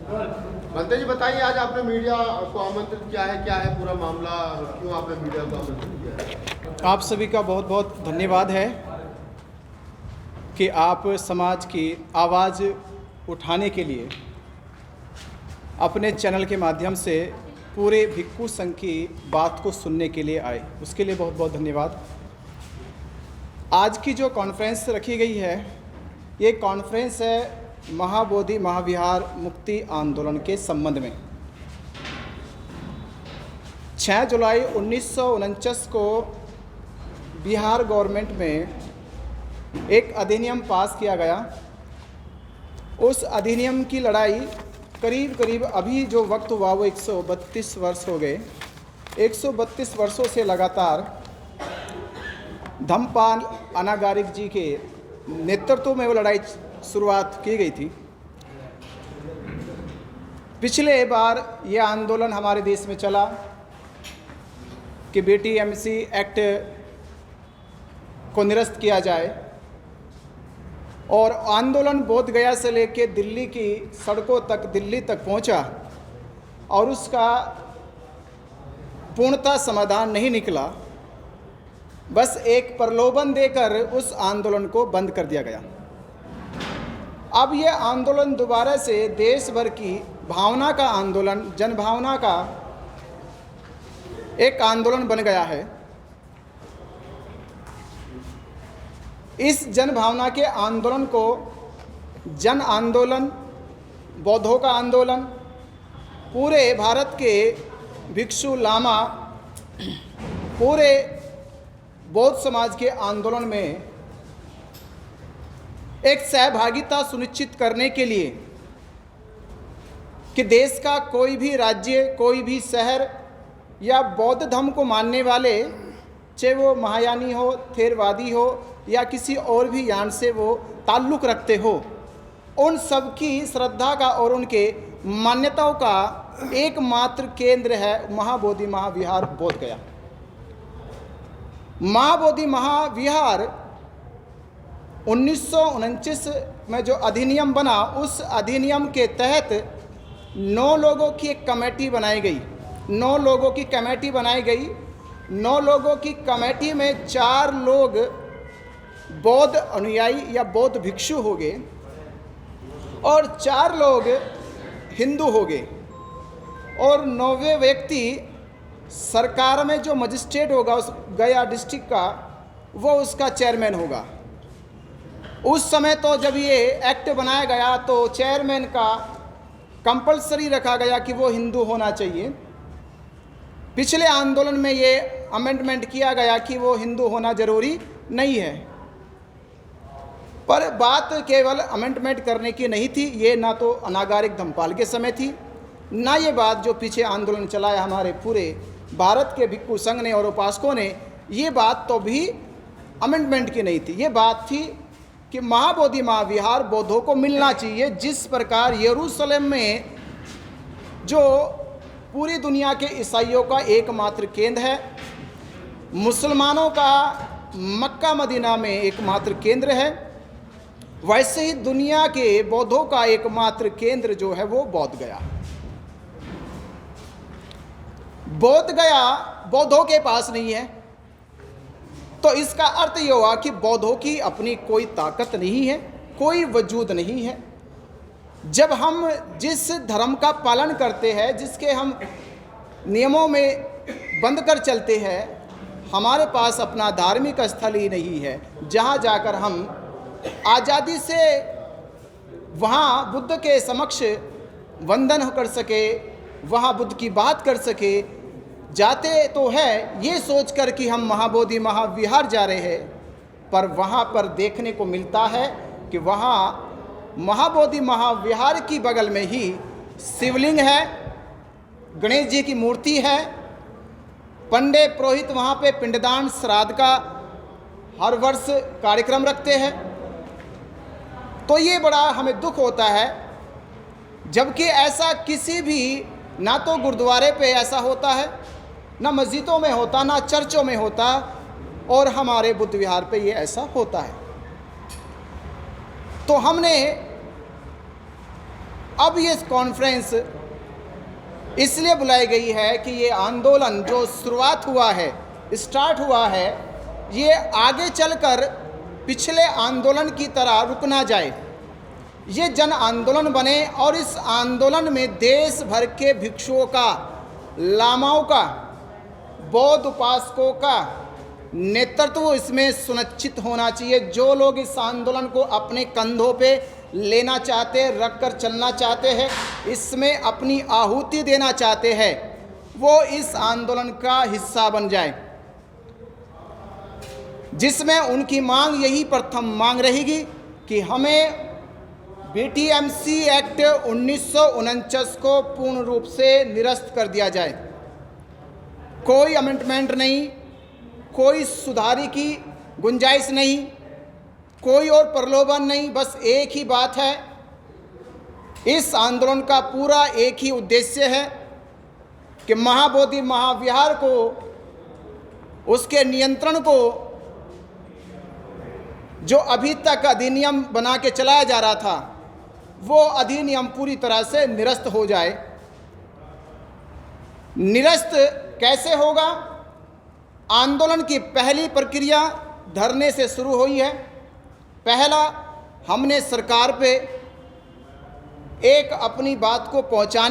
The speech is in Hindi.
बंते जी बताइए, आज आपने मीडिया को आमंत्रित किया है, क्या है पूरा मामला, क्यों आपने मीडिया को आमंत्रित किया है? आप सभी का बहुत बहुत धन्यवाद है कि आप समाज की आवाज़ उठाने के लिए अपने चैनल के माध्यम से पूरे भिक्खु संघ की बात को सुनने के लिए आए। उसके लिए बहुत बहुत धन्यवाद। आज की जो कॉन्फ्रेंस रखी गई है, ये कॉन्फ्रेंस है महाबोधि महाविहार मुक्ति आंदोलन के संबंध में। 6 जुलाई 1949 को बिहार गवर्नमेंट में एक अधिनियम पास किया गया। उस अधिनियम की लड़ाई करीब अभी जो वक्त हुआ वो 132 वर्ष हो गए। 132 वर्षों से लगातार धम्मपाल अनागारिक जी के नेतृत्व में वो लड़ाई शुरुआत की गई थी। पिछले बार ये आंदोलन हमारे देश में चला कि BTMC एक्ट को निरस्त किया जाए, और आंदोलन बोध गया से लेकर दिल्ली की सड़कों तक, दिल्ली तक पहुंचा, और उसका पूर्णतः समाधान नहीं निकला। बस एक प्रलोभन देकर उस आंदोलन को बंद कर दिया गया। अब ये आंदोलन दोबारा से देश भर की भावना का आंदोलन, जनभावना का एक आंदोलन बन गया है। इस जनभावना के आंदोलन को जन आंदोलन, बौद्धों का आंदोलन, पूरे भारत के भिक्षु लामा, पूरे बौद्ध समाज के आंदोलन में एक सहभागिता सुनिश्चित करने के लिए कि देश का कोई भी राज्य, कोई भी शहर या बौद्ध धर्म को मानने वाले, चाहे वो महायानी हो, थेरवादी हो या किसी और भी यान से वो ताल्लुक़ रखते हो, उन सब की श्रद्धा का और उनके मान्यताओं का एकमात्र केंद्र है महाबोधि महाविहार बोध गया। महाबोधि महाविहार 1949 में जो अधिनियम बना, उस अधिनियम के तहत 9 लोगों की एक कमेटी बनाई गई। 9 लोगों की कमेटी बनाई गई। 9 लोगों की कमेटी में 4 लोग बौद्ध अनुयायी या बौद्ध भिक्षु हो गए और 4 लोग हिंदू हो गए, और 9वें व्यक्ति सरकार में जो मजिस्ट्रेट होगा उस गया डिस्ट्रिक्ट का, वो उसका चेयरमैन होगा। उस समय तो जब ये एक्ट बनाया गया तो चेयरमैन का कंपलसरी रखा गया कि वो हिंदू होना चाहिए। पिछले आंदोलन में ये अमेंडमेंट किया गया कि वो हिंदू होना जरूरी नहीं है, पर बात केवल अमेंडमेंट करने की नहीं थी। ये ना तो अनागारिक धम्मपाल के समय थी, ना ये बात जो पीछे आंदोलन चलाया हमारे पूरे भारत के भिक्खु संघ ने और उपासकों ने, ये बात तो भी अमेंडमेंट की नहीं थी। ये बात थी कि महाबोधि महाविहार बौद्धों को मिलना चाहिए। जिस प्रकार यरूशलेम में जो पूरी दुनिया के ईसाइयों का एकमात्र केंद्र है, मुसलमानों का मक्का मदीना में एकमात्र केंद्र है, वैसे ही दुनिया के बौद्धों का एकमात्र केंद्र जो है वो बोध गया। बोध गया बौद्धों के पास नहीं है, तो इसका अर्थ ये हुआ कि बौद्धों की अपनी कोई ताकत नहीं है, कोई वजूद नहीं है। जब हम जिस धर्म का पालन करते हैं, जिसके हम नियमों में बंद कर चलते हैं, हमारे पास अपना धार्मिक स्थल ही नहीं है जहाँ जाकर हम आज़ादी से वहाँ बुद्ध के समक्ष वंदन कर सके, वहाँ बुद्ध की बात कर सके। जाते तो है ये सोचकर कि हम महाबोधि महाविहार जा रहे हैं, पर वहाँ पर देखने को मिलता है कि वहाँ महाबोधि महाविहार की बगल में ही शिवलिंग है, गणेश जी की मूर्ति है, पंडित पुरोहित वहाँ पे पिंडदान श्राद्ध का हर वर्ष कार्यक्रम रखते हैं। तो ये बड़ा हमें दुख होता है, जबकि ऐसा किसी भी, ना तो गुरुद्वारे पे ऐसा होता है, ना मस्जिदों में होता, ना चर्चों में होता, और हमारे बुद्ध विहार पे ये ऐसा होता है। तो हमने अब ये कॉन्फ्रेंस इसलिए बुलाई गई है कि ये आंदोलन जो शुरुआत हुआ है, स्टार्ट हुआ है, ये आगे चलकर पिछले आंदोलन की तरह रुक ना जाए, ये जन आंदोलन बने और इस आंदोलन में देश भर के भिक्षुओं का, लामाओं का, बौद्ध उपासकों का नेतृत्व इसमें सुनिश्चित होना चाहिए। जो लोग इस आंदोलन को अपने कंधों पे लेना चाहते हैं, रख कर चलना चाहते हैं, इसमें अपनी आहुति देना चाहते हैं, वो इस आंदोलन का हिस्सा बन जाए, जिसमें उनकी मांग यही प्रथम मांग रहेगी कि हमें बीटीएमसी एक्ट 1949 को पूर्ण रूप से निरस्त कर दिया जाए। कोई अमेंडमेंट नहीं, कोई सुधारी की गुंजाइश नहीं, कोई और प्रलोभन नहीं, बस एक ही बात है। इस आंदोलन का पूरा एक ही उद्देश्य है कि महाबोधि महाविहार को, उसके नियंत्रण को, जो अभी तक अधिनियम बना के चलाया जा रहा था, वो अधिनियम पूरी तरह से निरस्त हो जाए। निरस्त कैसे होगा? आंदोलन की पहली प्रक्रिया धरने से शुरू हुई है। पहला, हमने सरकार पे एक अपनी बात को पहुंचाने